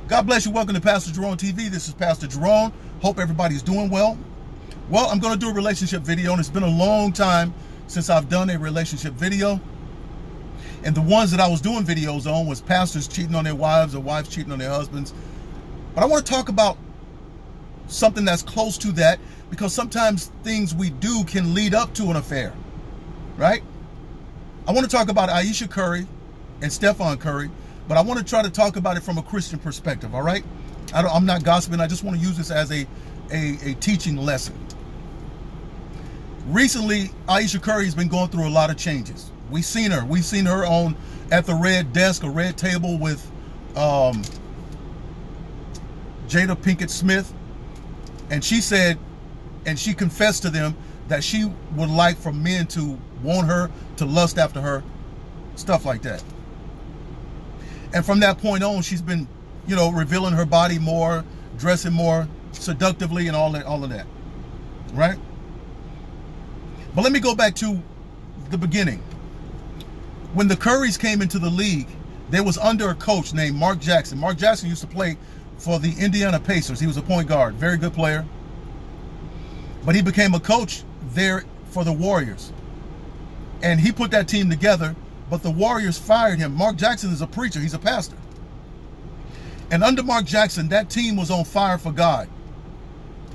God bless you. Welcome to Pastor Jerone TV. This is Pastor Jerone. Hope everybody's doing well. Well, I'm going to do a relationship video, and it's been a long time since I've done a relationship video. And the ones that I was doing videos on was pastors cheating on their wives or wives cheating on their husbands. But I want to talk about something that's close to that, because sometimes things we do can lead up to an affair, right? I want to talk about Ayesha Curry and Stephen Curry, but I want to try to talk about it from a Christian perspective, all right? I'm not gossiping. I just want to use this as a teaching lesson. Recently, Ayesha Curry has been going through a lot of changes. We've seen her at the red desk, a red table with Jada Pinkett Smith, and she said, and she confessed to them that she would like for men to want her, to lust after her, stuff like that. And from that point on, she's been, revealing her body more, dressing more seductively, and all of that, right? But let me go back to the beginning. When the Currys came into the league, they was under a coach named Mark Jackson. Mark Jackson used to play for the Indiana Pacers. He was a point guard, very good player. But he became a coach there for the Warriors. And he put that team together, but the Warriors fired him. Mark Jackson is a preacher. He's a pastor. And under Mark Jackson, that team was on fire for God.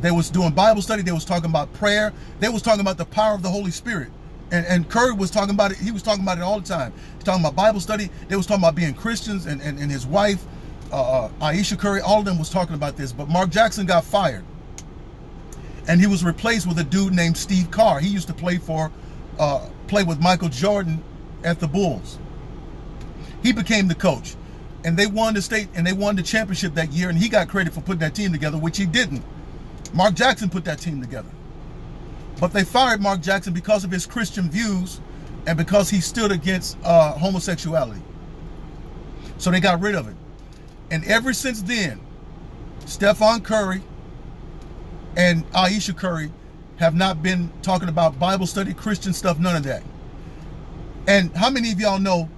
They was doing Bible study. They was talking about prayer. They was talking about the power of the Holy Spirit. And Curry was talking about it. He was talking about it all the time. He was talking about Bible study. They was talking about being Christians. And his wife, Ayesha Curry, all of them was talking about this. But Mark Jackson got fired. And he was replaced with a dude named Steve Kerr. He used to play with Michael Jordan at the Bulls. He became the coach. And they won the state, and they won the championship that year. And he got credit for putting that team together, which he didn't. Mark Jackson put that team together. But they fired Mark Jackson because of his Christian views and because he stood against homosexuality. So they got rid of it. And ever since then, Stephen Curry and Ayesha Curry have not been talking about Bible study, Christian stuff, none of that. And how many of y'all know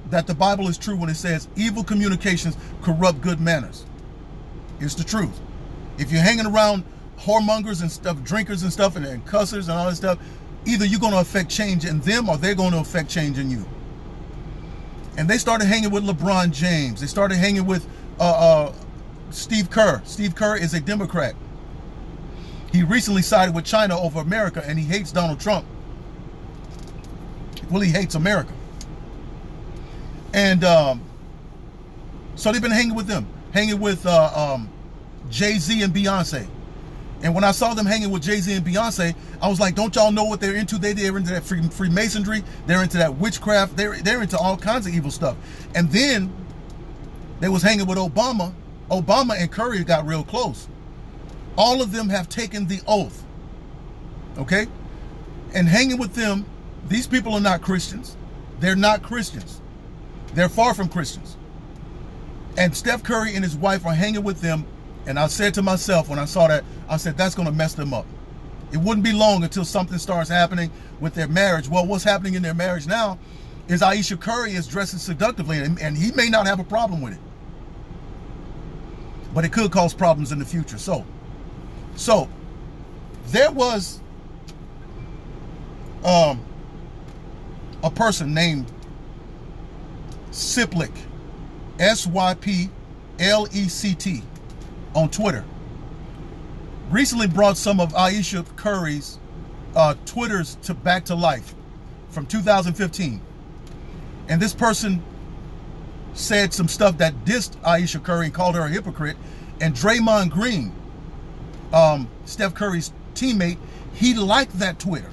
that the Bible is true when it says evil communications corrupt good manners? It's the truth. If you're hanging around whoremongers and stuff, drinkers and stuff, and cussers and all that stuff, either you're going to affect change in them or they're going to affect change in you. And they started hanging with LeBron James. They started hanging with Steve Kerr. Steve Kerr is a Democrat. He recently sided with China over America, and he hates Donald Trump. Well, he hates America. And so they've been hanging with them, hanging with Jay-Z and Beyonce. And when I saw them hanging with Jay-Z and Beyonce, I was like, don't y'all know what they're into? They're into that Freemasonry. They're into that witchcraft. They're into all kinds of evil stuff. And then they was hanging with Obama. Obama and Curry got real close. All of them have taken the oath. Okay? And hanging with them, these people are not Christians. They're not Christians. They're far from Christians. And Steph Curry and his wife are hanging with them. And I said to myself when I saw that, I said, that's going to mess them up. It wouldn't be long until something starts happening with their marriage. Well, what's happening in their marriage now is Ayesha Curry is dressing seductively, and he may not have a problem with it. But it could cause problems in the future. So there was a person named Syplect, S-Y-P-L-E-C-T, on Twitter, recently brought some of Ayesha Curry's Twitters back to life from 2015. And this person said some stuff that dissed Ayesha Curry and called her a hypocrite. And Draymond Green, Steph Curry's teammate, he liked that Twitter.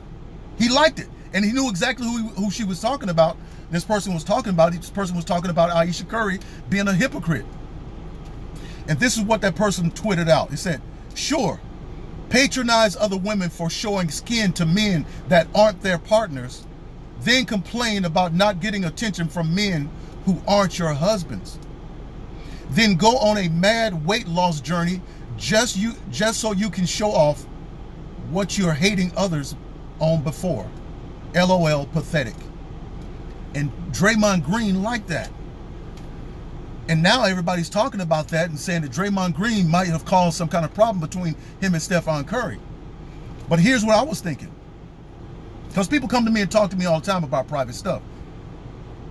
He liked it. And he knew exactly who she was talking about. This person was talking about Ayesha Curry being a hypocrite. And this is what that person tweeted out. It said, sure, patronize other women for showing skin to men that aren't their partners, then complain about not getting attention from men who aren't your husbands. Then go on a mad weight loss journey just so you can show off what you're hating others on before. LOL, pathetic. And Draymond Green liked that. And now everybody's talking about that and saying that Draymond Green might have caused some kind of problem between him and Stephen Curry. But here's what I was thinking. Because people come to me and talk to me all the time about private stuff.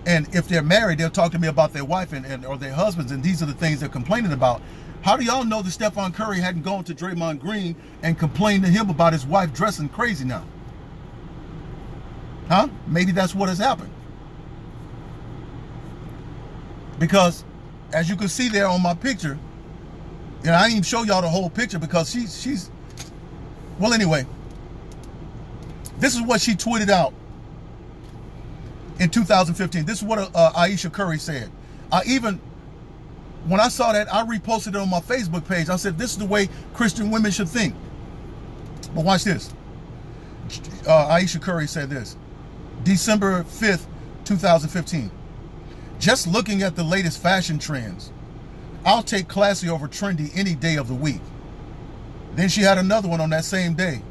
And if they're married, they'll talk to me about their wife or their husbands, and these are the things they're complaining about. How do y'all know that Stephen Curry hadn't gone to Draymond Green and complained to him about his wife dressing crazy now? Huh? Maybe that's what has happened. Because, as you can see there on my picture, and I didn't even show y'all the whole picture because she's well, anyway, this is what she tweeted out in 2015. This is what Ayesha Curry said. When I saw that, I reposted it on my Facebook page. I said, this is the way Christian women should think. But watch this. Ayesha Curry said this. December 5th, 2015. Just looking at the latest fashion trends, I'll take classy over trendy any day of the week. Then she had another one on that same day.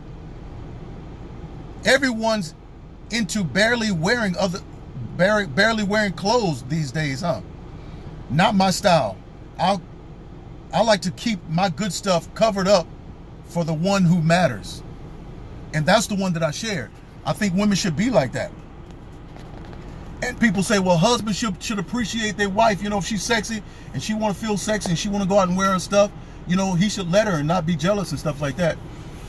Everyone's into barely wearing clothes these days, huh? Not my style. I like to keep my good stuff covered up for the one who matters. And that's the one that I shared. I think women should be like that. And people say, well, husbands should appreciate their wife. You know, if she's sexy and she want to feel sexy and she want to go out and wear her stuff, you know, he should let her and not be jealous and stuff like that.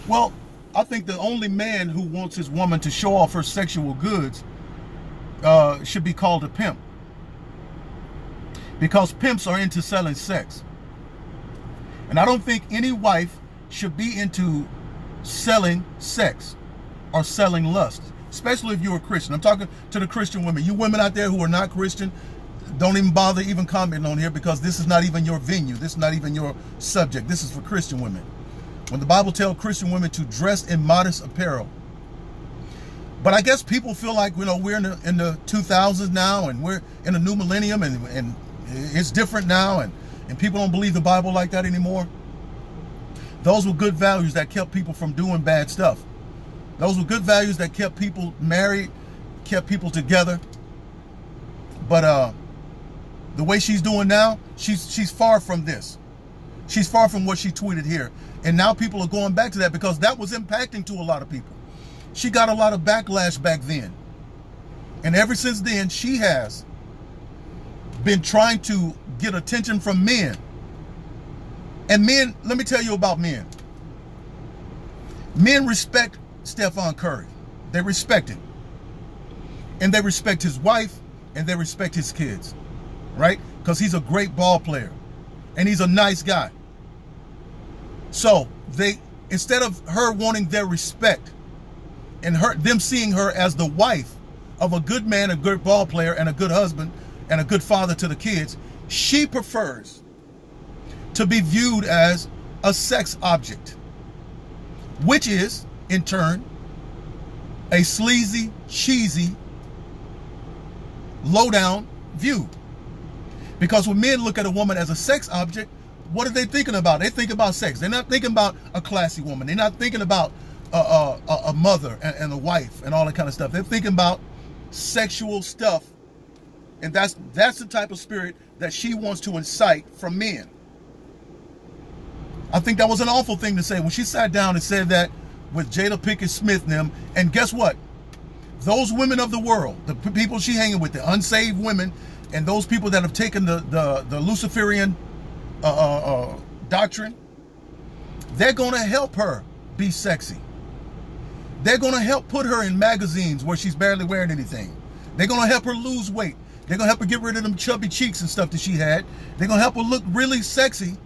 Well, I think the only man who wants his woman to show off her sexual goods should be called a pimp. Because pimps are into selling sex. And I don't think any wife should be into selling sex or selling lust, especially if you're a Christian. I'm talking to the Christian women. You women out there who are not Christian, don't even bother even commenting on here because this is not even your venue. This is not even your subject. This is for Christian women. When the Bible tells Christian women to dress in modest apparel. But I guess people feel like, you know, we're in the 2000s now and we're in a new millennium and it's different now and people don't believe the Bible like that anymore. Those were good values that kept people from doing bad stuff. Those were good values that kept people married, kept people together. But the way she's doing now, she's far from this. She's far from what she tweeted here. And now people are going back to that because that was impacting to a lot of people. She got a lot of backlash back then. And ever since then, she has been trying to get attention from men. And men, let me tell you about men. Men respect Stephen Curry. They respect him. And they respect his wife and they respect his kids. Right? Because he's a great ball player. And he's a nice guy. So they, instead of her wanting their respect and them seeing her as the wife of a good man, a good ball player, and a good husband, and a good father to the kids, she prefers to be viewed as a sex object, which is, in turn, a sleazy, cheesy, low-down view. Because when men look at a woman as a sex object, what are they thinking about? They think about sex. They're not thinking about a classy woman. They're not thinking about a mother and a wife and all that kind of stuff. They're thinking about sexual stuff. And that's the type of spirit that she wants to incite from men. I think that was an awful thing to say when she sat down and said that with Jada Pinkett Smith and them. And guess what? Those women of the world, the people she hanging with, the unsaved women, and those people that have taken the Luciferian doctrine, they're going to help her be sexy. They're going to help put her in magazines where she's barely wearing anything. They're going to help her lose weight. They're going to help her get rid of them chubby cheeks and stuff that she had. They're going to help her look really sexy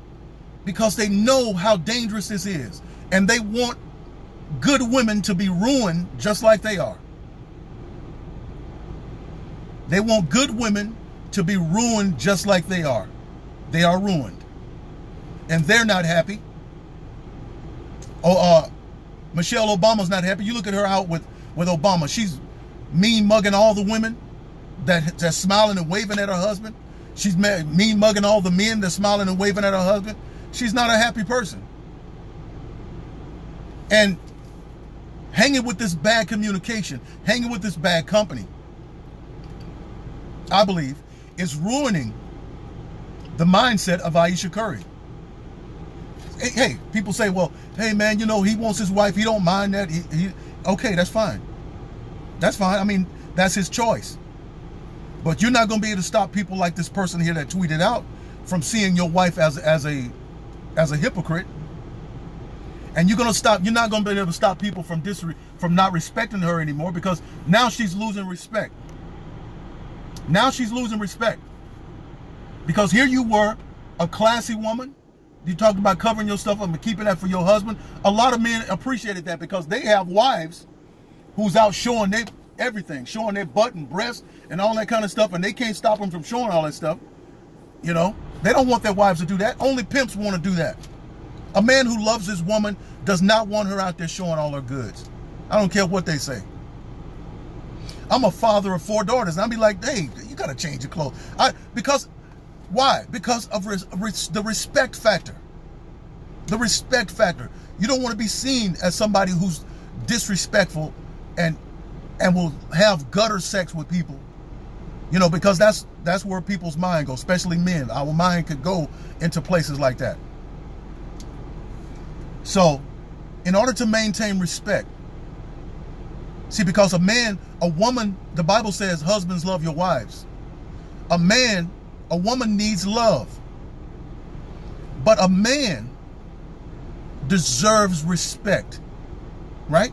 because they know how dangerous this is. And they want good women to be ruined just like they are. They want good women to be ruined just like they are. They are ruined. And they're not happy. Michelle Obama's not happy. You look at her out with Obama. She's mean mugging all the women that's smiling and waving at her husband. She's mean mugging all the men that's smiling and waving at her husband. She's not a happy person. And hanging with this bad communication, hanging with this bad company, I believe, is ruining the mindset of Ayesha Curry. Hey, people say, well, hey man, you know, he wants his wife, he don't mind that. Okay, that's fine. That's fine. I mean, that's his choice. But you're not going to be able to stop people like this person here that tweeted out from seeing your wife as a hypocrite. And you're not going to be able to stop people from not respecting her anymore, because now she's losing respect. Now she's losing respect. Because here you were, a classy woman. You talked about covering your stuff up and keeping that for your husband. A lot of men appreciated that because they have wives who's out showing everything, showing their butt and breast and all that kind of stuff, and they can't stop them from showing all that stuff. You know, they don't want their wives to do that. Only pimps want to do that. A man who loves his woman does not want her out there showing all her goods. I don't care what they say. I'm a father of 4 daughters, and I'll be like, hey, you got to change your clothes. Why? Because of the respect factor. The respect factor. You don't want to be seen as somebody who's disrespectful and will have gutter sex with people. You know, because that's where people's mind goes, especially men. Our mind could go into places like that. So, in order to maintain respect, see, because a woman, the Bible says, husbands, love your wives. A woman needs love. But a man deserves respect, right?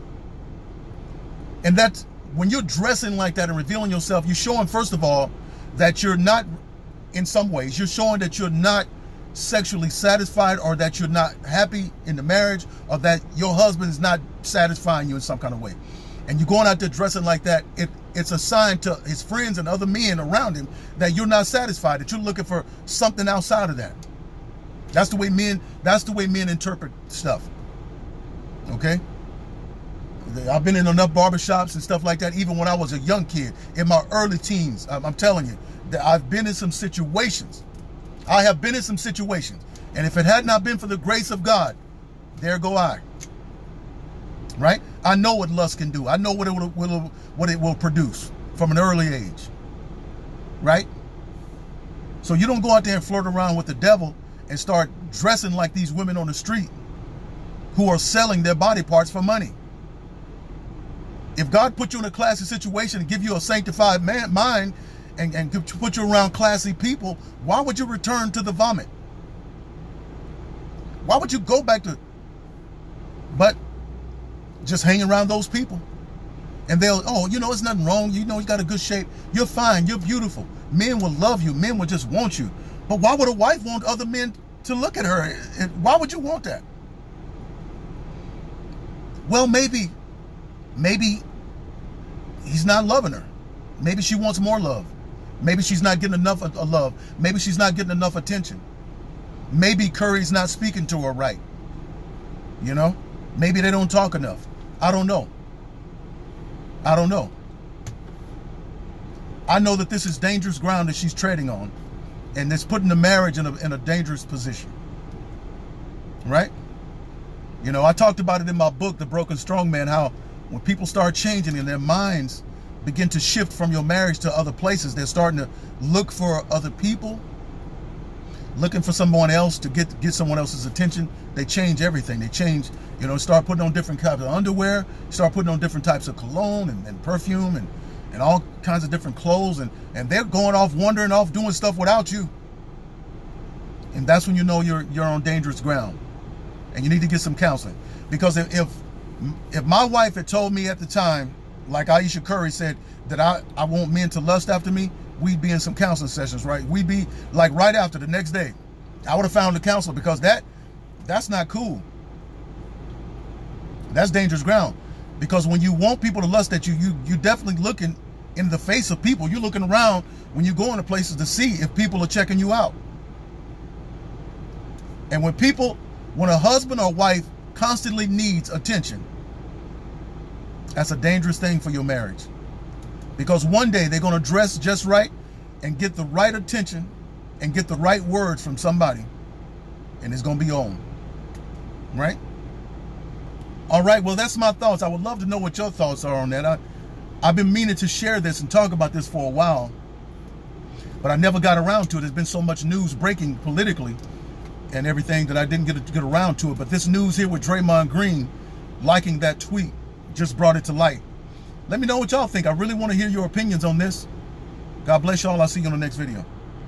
And that's when you're dressing like that and revealing yourself, you're showing, first of all, that you're not, in some ways, you're showing that you're not sexually satisfied, or that you're not happy in the marriage, or that your husband is not satisfying you in some kind of way. And you're going out there dressing like that, it's a sign to his friends and other men around him that you're not satisfied, that you're looking for something outside of that. That's the way men interpret stuff. Okay? I've been in enough barbershops and stuff like that, even when I was a young kid, in my early teens. I'm telling you, that I've been in some situations. I have been in some situations. And if it had not been for the grace of God, there go I. Right? I know what lust can do. I know what it will produce from an early age. Right? So you don't go out there and flirt around with the devil and start dressing like these women on the street who are selling their body parts for money. If God put you in a classy situation and give you a sanctified mind and put you around classy people, why would you return to the vomit? Why would you go back to... But just hang around those people. And they'll, oh, you know, it's nothing wrong. You know, you got a good shape. You're fine. You're beautiful. Men will love you. Men will just want you. But why would a wife want other men to look at her? Why would you want that? Well, maybe he's not loving her. Maybe she wants more love. Maybe she's not getting enough love. Maybe she's not getting enough attention. Maybe Curry's not speaking to her right. You know? Maybe they don't talk enough. I don't know. I don't know. I know that this is dangerous ground that she's treading on. And it's putting the marriage in a dangerous position. Right? You know, I talked about it in my book, The Broken Strong Man, how when people start changing and their minds begin to shift from your marriage to other places, they're starting to look for other people, looking for someone else to get someone else's attention. They change everything. They change, you know, start putting on different types of underwear, start putting on different types of cologne and perfume and all kinds of different clothes. And they're going off, wandering off, doing stuff without you. And that's when you know you're on dangerous ground. And you need to get some counseling. Because if my wife had told me at the time, like Ayesha Curry said, that I want men to lust after me, we'd be in some counseling sessions, right? We'd be like right after, the next day. I would have found a counselor, because that's not cool. That's dangerous ground. Because when you want people to lust at you, you definitely looking in the face of people. You're looking around when you go into places to see if people are checking you out. And when a husband or wife constantly needs attention, that's a dangerous thing for your marriage. Because one day they're going to dress just right and get the right attention and get the right words from somebody, and it's going to be on. Right? All right, well, that's my thoughts. I would love to know what your thoughts are on that. I've been meaning to share this and talk about this for a while. but I never got around to it. There's been so much news breaking politically and everything that I didn't get around to it. But this news here with Draymond Green liking that tweet just brought it to light. Let me know what y'all think. I really want to hear your opinions on this. God bless y'all. I'll see you on the next video.